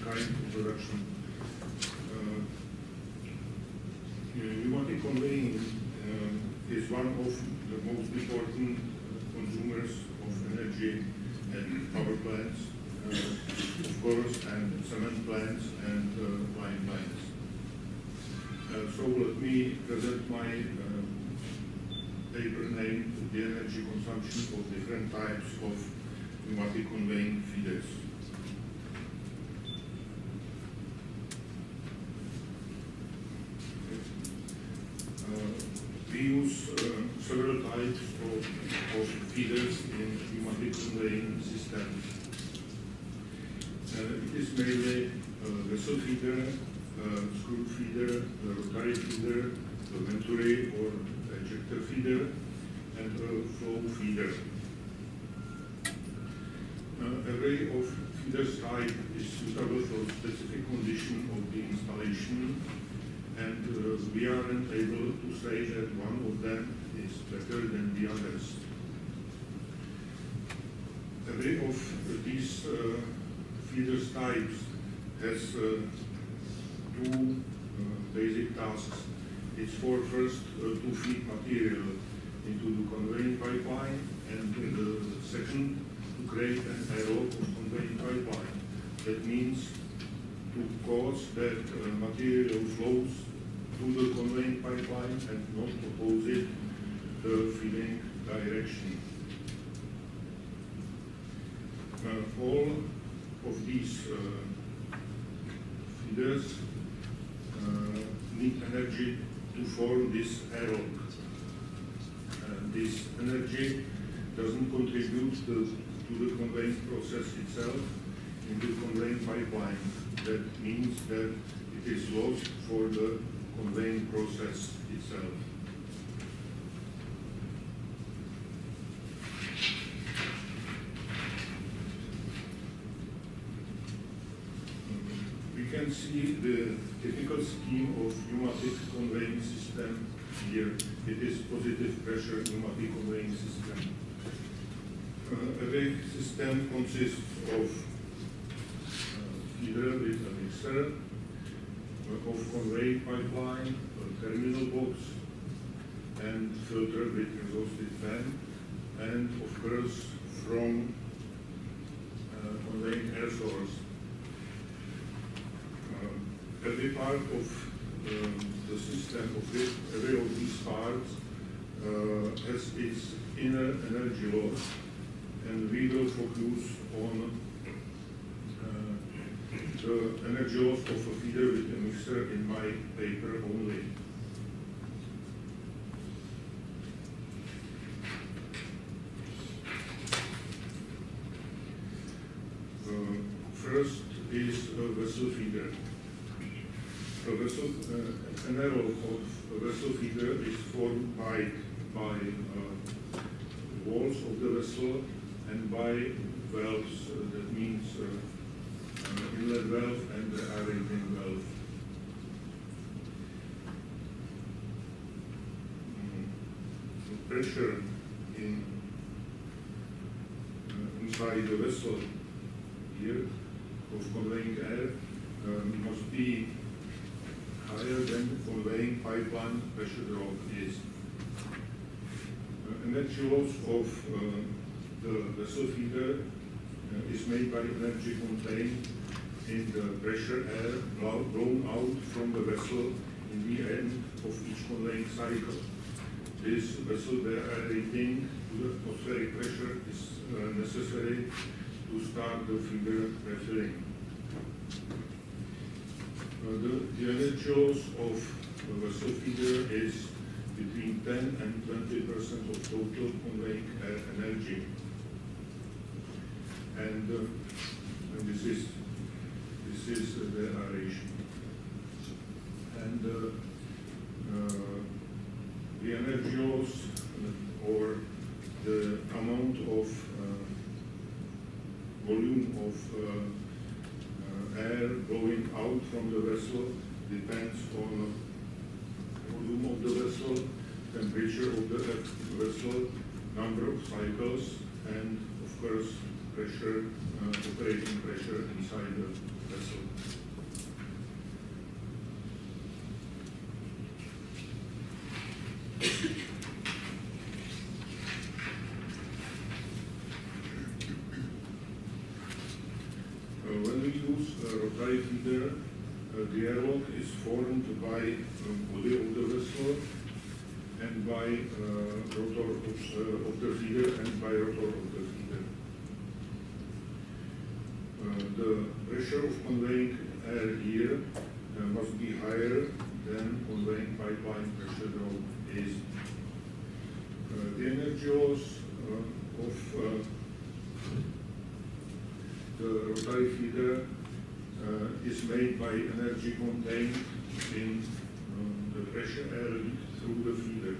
kind introduction. Pneumatic conveying is one of the most important consumers of energy at power plants, of course, and cement plants and lime plants. So let me present my paper named The Energy Consumption of Different Types of Pneumatic Conveying Feeders. We use several types of feeders in pneumatic conveying systems. It is mainly vessel feeder, screw feeder, rotary feeder, venturi or ejector feeder, and flow feeder. Every of feeders type is suitable for specific condition of the installation, and we aren't able to say that one of them is better than the others. Every of these feeders types has two basic tasks. It's for first to feed material into the conveying pipeline, and the second to create an arrow of conveying pipeline. That means to cause that material flows through the conveying pipeline and not opposite the feeding direction. All of these feeders need energy to form this arrow. This energy doesn't contribute to the conveying process itself in the conveying pipeline. That means that it is lost for the conveying process itself. We can see the typical scheme of pneumatic conveying system here. It is positive pressure pneumatic conveying system. Every system consists of feeder with a mixer, of conveying pipeline, a terminal box, and filter with exhausted fan, and of course from conveying air source. Every part of the system, every of these parts has its inner energy loss, and we will focus on the energy loss of a feeder with a mixer in my paper only. First is a vessel feeder. An arrow of a vessel feeder is formed by walls of the vessel and by valves. That means inlet valve and the aerating valve. The pressure inside the vessel here of conveying air must be higher than conveying pipeline pressure drop is. Energy loss of the vessel feeder is made by energy contained in the pressure air blown out from the vessel in the end of each conveying cycle. This vessel aerating to the atmospheric pressure is necessary to start the feeder refilling. The energy loss of the vessel feeder is between 10 and 20% of total conveying air energy. And this is the aeration. And the energy loss or the amount of volume of air going out from the vessel depends on volume of the vessel, temperature of the vessel, number of cycles, and of course pressure, operating pressure inside the vessel. The airlock is formed by body of the vessel and by rotor of the feeder and by rotor of the feeder. The pressure of conveying air here must be higher than conveying pipeline pressure drop is. The energy loss of the rotary feeder is made by energy contained in the pressure air leak through the feeder.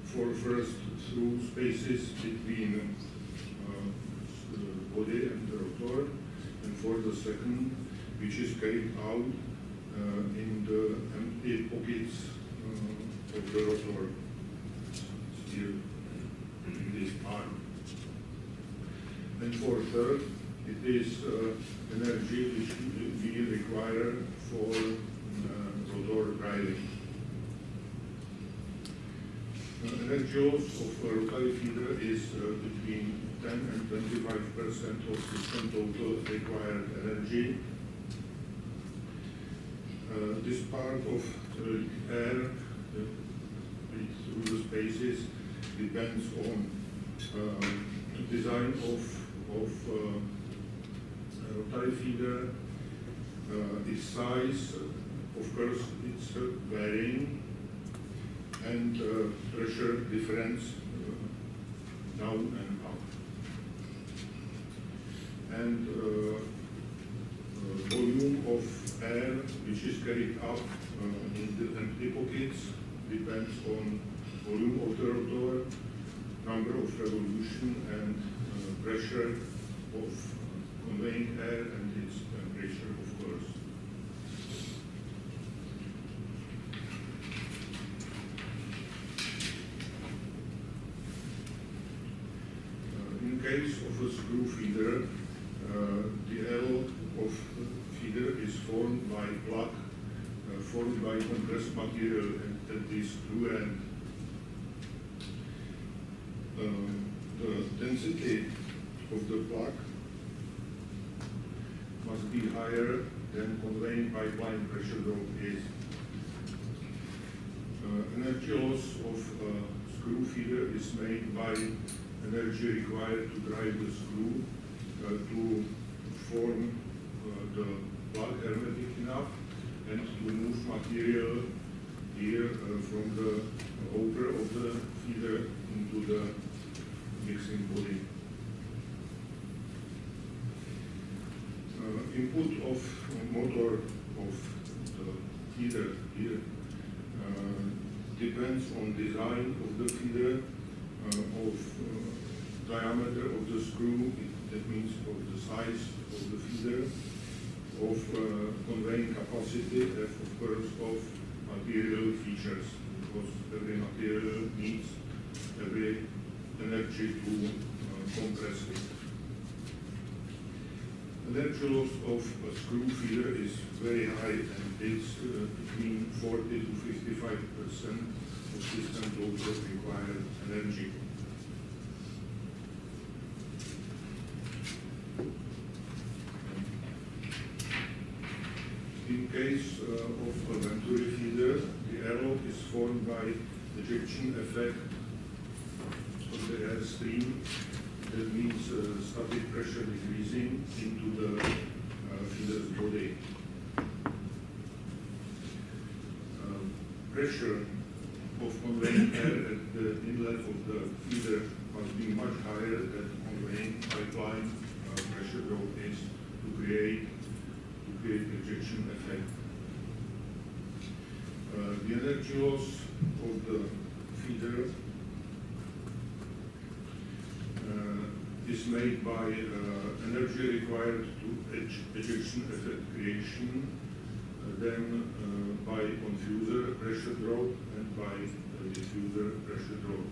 For first, through spaces between the body and the rotor, and for the second, which is carried out in the empty pockets of the rotor, here in this part. And for third, it is energy which we require for rotor driving. Energy loss of a rotary feeder is between 10 and 25% of system total required energy. This part of air through the spaces depends on the design of rotary feeder, its size, of course, it's varying, and pressure difference down and up. And volume of air which is carried up in the empty pockets depends on volume of the rotor, number of revolution, and pressure of conveying air and its temperature, of course. In case of a screw feeder, the airlock of feeder is formed by plug formed by compressed material at the screw end. The density of the plug must be higher than conveying pipeline pressure drop is. Energy loss of screw feeder is made by energy required to drive the screw to form the plug hermetic enough and to move material here from the upper of the feeder into the mixing body. Input of motor of the feeder here depends on design of the feeder, of diameter of the screw, that means of the size of the feeder, of conveying capacity, and of course of material features, because every material needs every energy to compress it. Energy loss of a screw feeder is very high, and it's between 40 to 55% of system total required energy. In case of a venturi feeder, the airlock is formed by ejection effect of the air stream. That means static pressure decreasing into the feeder's body. Pressure of conveying air at the inlet of the feeder must be much higher than conveying pipeline pressure drop is to create ejection effect. The energy loss of the feeder is made by energy required to ejection effect creation, then by confuser pressure drop and by diffuser pressure drop.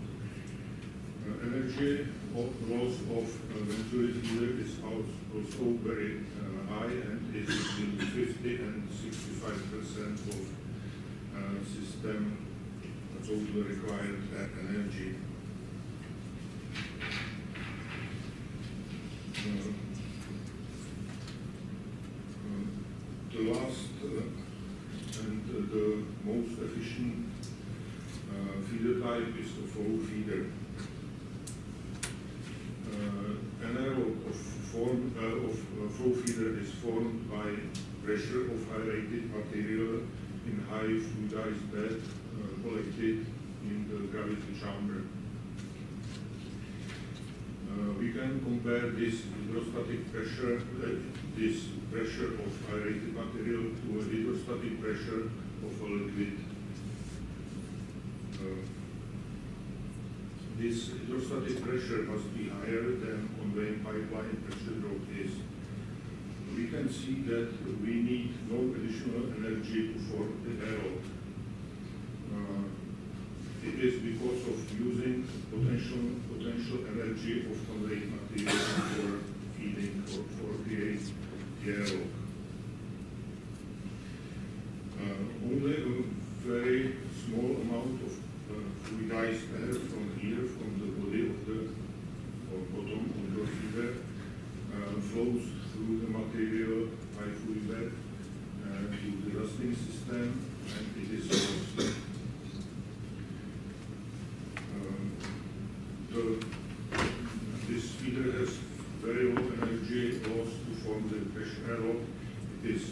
Energy loss of venturi feeder is also very high, and is between 50 and 65% of system total required energy. The fast and the most efficient feeder type is the flow feeder. An aero of flow feeder is formed by pressure of aerated material in high fluidized bed collected in the gravity chamber. We can compare this hydrostatic pressure, this pressure of aerated material to a hydrostatic pressure of a liquid. This hydrostatic pressure must be higher than conveying pipeline pressure drop is. We can see that we need no additional energy to form the aero. It is because of using potential energy of conveying material for feeding or for creating the aero. Only a very small amount of fluidized air from here, from the body of the or bottom of the feeder, flows through the material by fluid bed to the rusting system, and it is lost. This feeder has very low energy loss to form the pressure aero. It is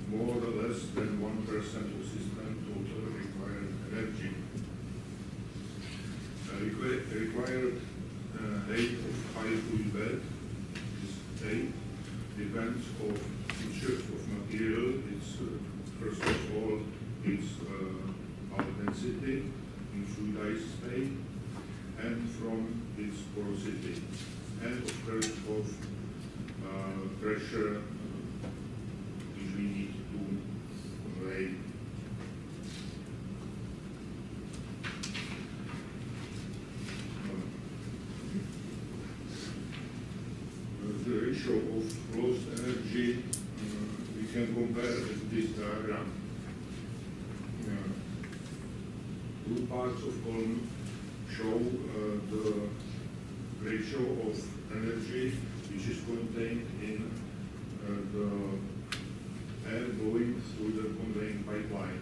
more or less than 1% of system total required energy. Required height of high fluid bed is 8. Depends on features of material. It's first of all its pulp density in fluidized state, and from its porosity, and of course of pressure which we need to convey. The ratio of lost energy we can compare with this diagram. Two parts of column show the ratio of energy which is contained in the air going through the conveying pipeline.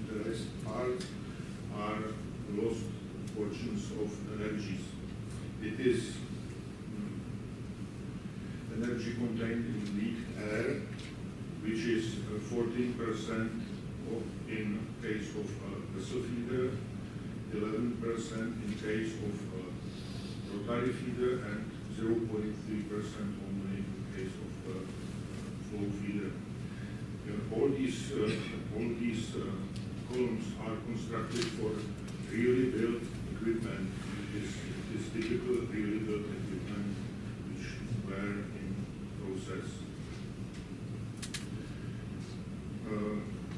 The rest parts are lost portions of energies. It is energy contained in leaked air, which is 14% in case of vessel feeder, 11% in case of rotary feeder, and 0.3% only in case of flow feeder. All these columns are constructed for really built equipment. It is typical really built equipment which were in process.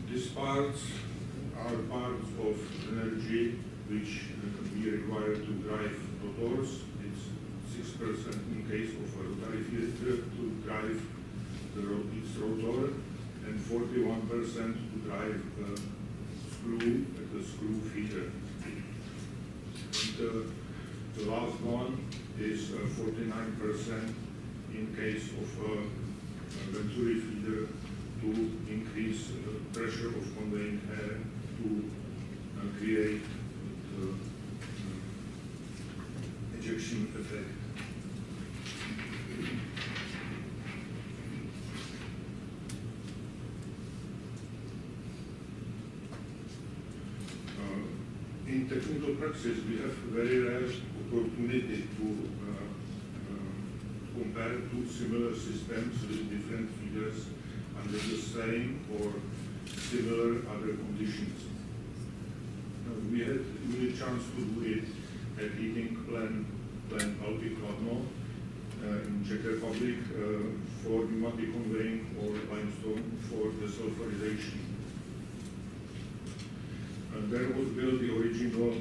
These parts are parts of energy which we require to drive rotors. It's 6% in case of a rotary feeder to drive its rotor, and 41% to drive the screw at the screw feeder. And the last one is 49% in case of a venturi feeder to increase pressure of conveying air to create the ejection effect. In technical practice, we have very rare opportunity to compare two similar systems with different feeders under the same or similar other conditions. We had a chance to do it at heating plant Alpy Kladno in Czech Republic for pneumatic conveying or limestone for the sulfurization. There was built the original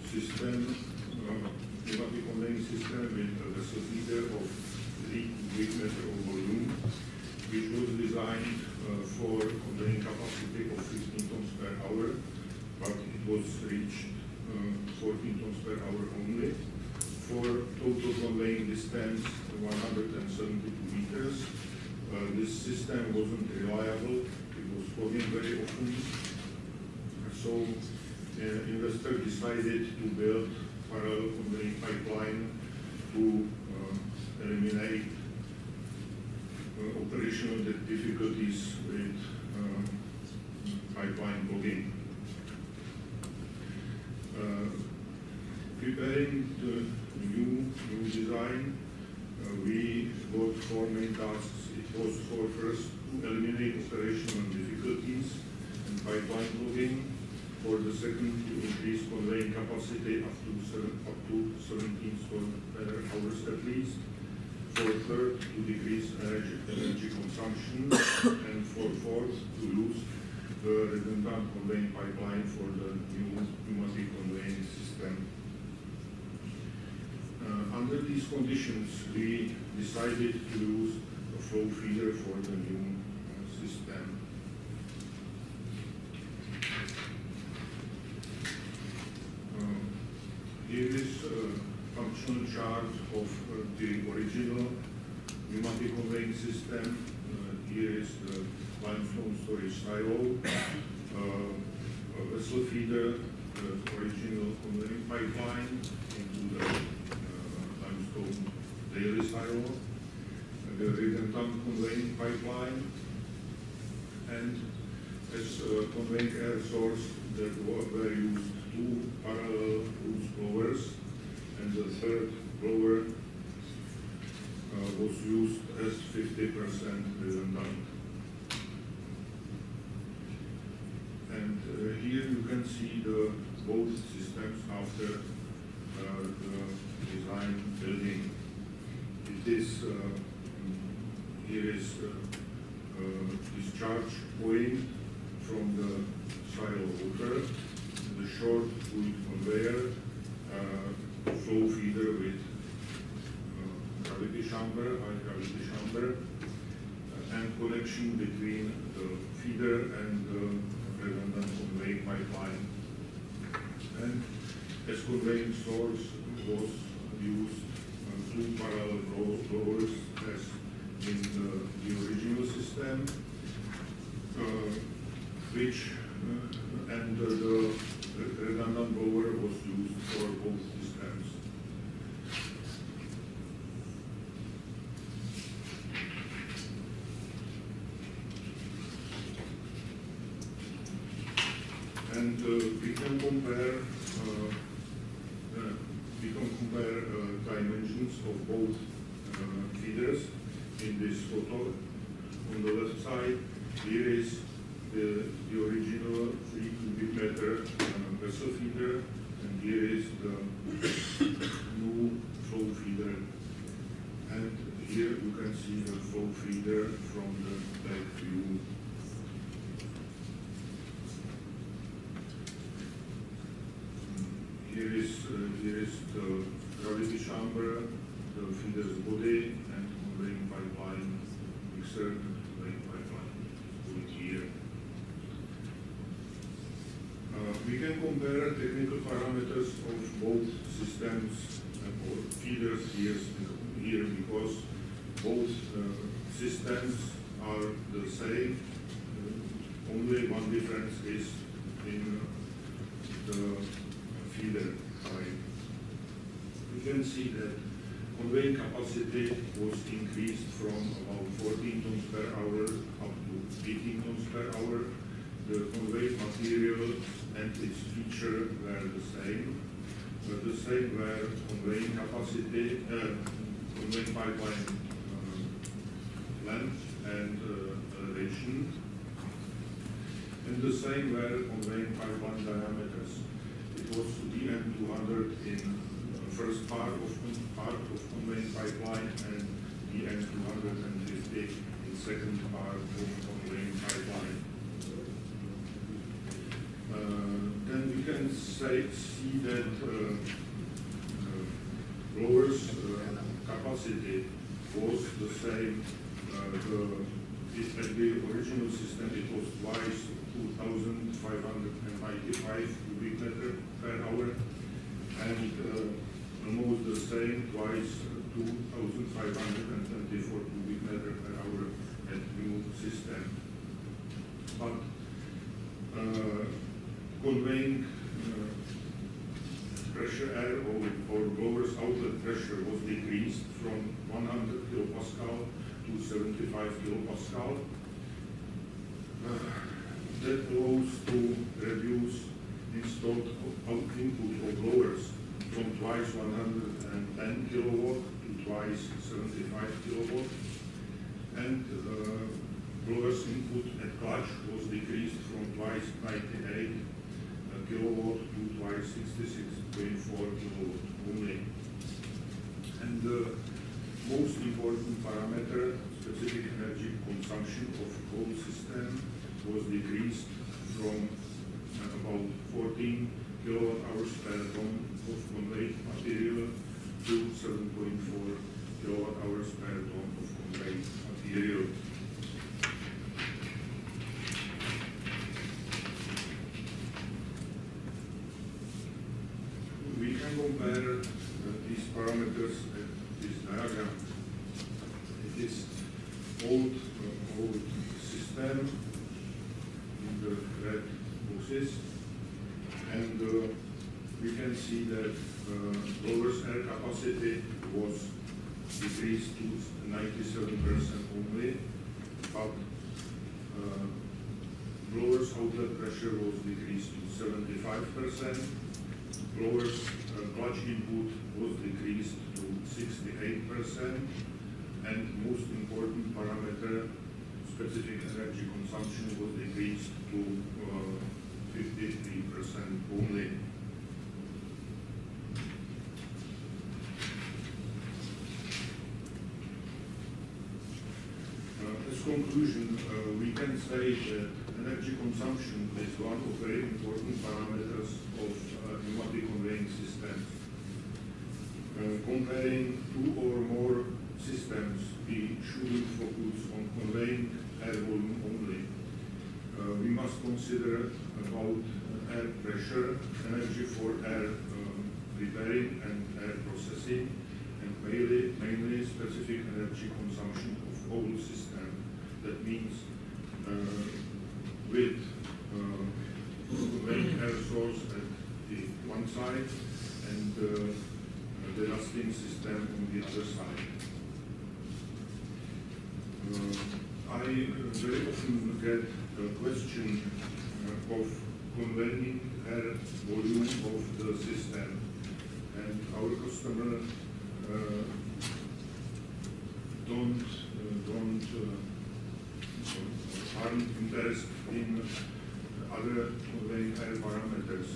system, pneumatic conveying system with a vessel feeder of 3 cubic meters of volume, which was designed for conveying capacity of 15 tons per hour, but it was reached 14 tons per hour only. For total conveying distance 172 meters, this this system wasn't reliable. It was clogging very often. So investor decided to build parallel conveying pipeline to eliminate operational difficulties with pipeline clogging. Preparing the new design, we got four main tasks. It was for first to eliminate operational difficulties and pipeline clogging. For the second, to increase conveying capacity up to 17 hours at least. For third, to decrease energy consumption. And for fourth, to use the redundant conveying pipeline for the new pneumatic conveying system. Under these conditions, we decided to use a flow feeder for the new system. Here is a functional chart of the original pneumatic conveying system. Here is the limestone storage silo, a vessel feeder, the original conveying pipeline into the limestone daily silo, the redundant conveying pipeline, and as a conveying air source that were used two parallel roots blowers, and the third blower was used as 50% redundant. And here you can see the both systems after the design building. It is here is discharge point from the silo water, the short fluid conveyor, flow feeder with gravity chamber, high gravity chamber, and connection between the feeder and the redundant conveying pipeline. And as conveying source was used two parallel blowers as in the original system, which and the redundant blower was used for both systems. And we can compare dimensions of both feeders in this photo. On the left side, here is the original 3 cubic meter vessel feeder, and here is the new flow feeder. And here you can see the flow feeder from the back view. Here is the gravity chamber, the feeder's body, and conveying pipeline, mixer conveying pipeline going here. We can compare technical parameters of both systems or feeders here because both systems are the same. Only one difference is in the feeder type. You can see that conveying capacity was increased from about 14 tons per hour up to 18 tons per hour. The conveyed material and its feature were the same. The same were conveying capacity, conveying pipeline length and elevation, and the same were conveying pipeline diameters. It was DN200 in first part of conveying pipeline and DN250 in second part of conveying pipeline. Then we can see that blowers capacity was the same. At the original system it was twice 2,595 cubic meter per hour, and almost the same, twice 2,524 cubic meter per hour at 75 kilopascal. That allows to reduce installed input of blowers from twice 110 kilowatt to twice 75 kilowatt, and blowers input at clutch was decreased from twice 98 kilowatt to twice 66.4 kilowatt only. And the most important parameter, specific energy consumption of whole system, was decreased from about 14 kilowatt hours per ton of conveyed material to 7.4 kilowatt hours per ton of conveyed material. We can compare these parameters at this diagram. It is old system in the red boxes, and we can see that blower's air capacity was decreased to 97% only, but blower's outlet pressure was decreased to 75%. Blower's clutch input was decreased to 68%, and most important parameter, specific energy consumption, was decreased to 53% only. As conclusion, we can say that energy consumption is one of very important parameters of pneumatic conveying systems. Comparing two or more systems, we shouldn't focus on conveying air volume only. We must consider about air pressure, energy for air preparing and air processing, and mainly specific energy consumption of whole system. That means with conveying air source at the one side and the dusting system on the other side. I very often get a question of conveying air volume of the system, and our customer aren't interested in other conveying air parameters.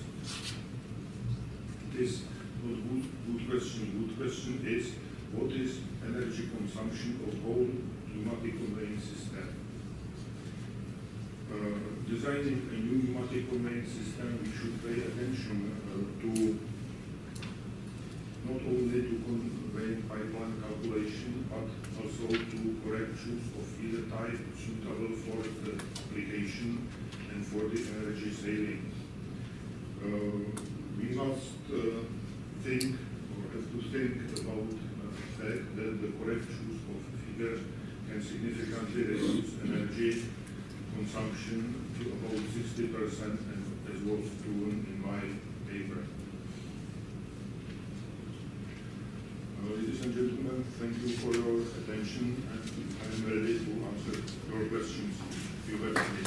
It is not good question. Good question is, what is energy consumption of whole pneumatic conveying system? Designing a new pneumatic conveying system, we should pay attention to not only to conveying pipeline calculation, but also to corrections of feeder type suitable for the application and for the energy saving. We must think or have to think about the fact that the corrections of feeder can significantly reduce energy consumption to about 60%, as was proven in my paper. Ladies and gentlemen, thank you for your attention, and I am ready to answer your questions if you have any.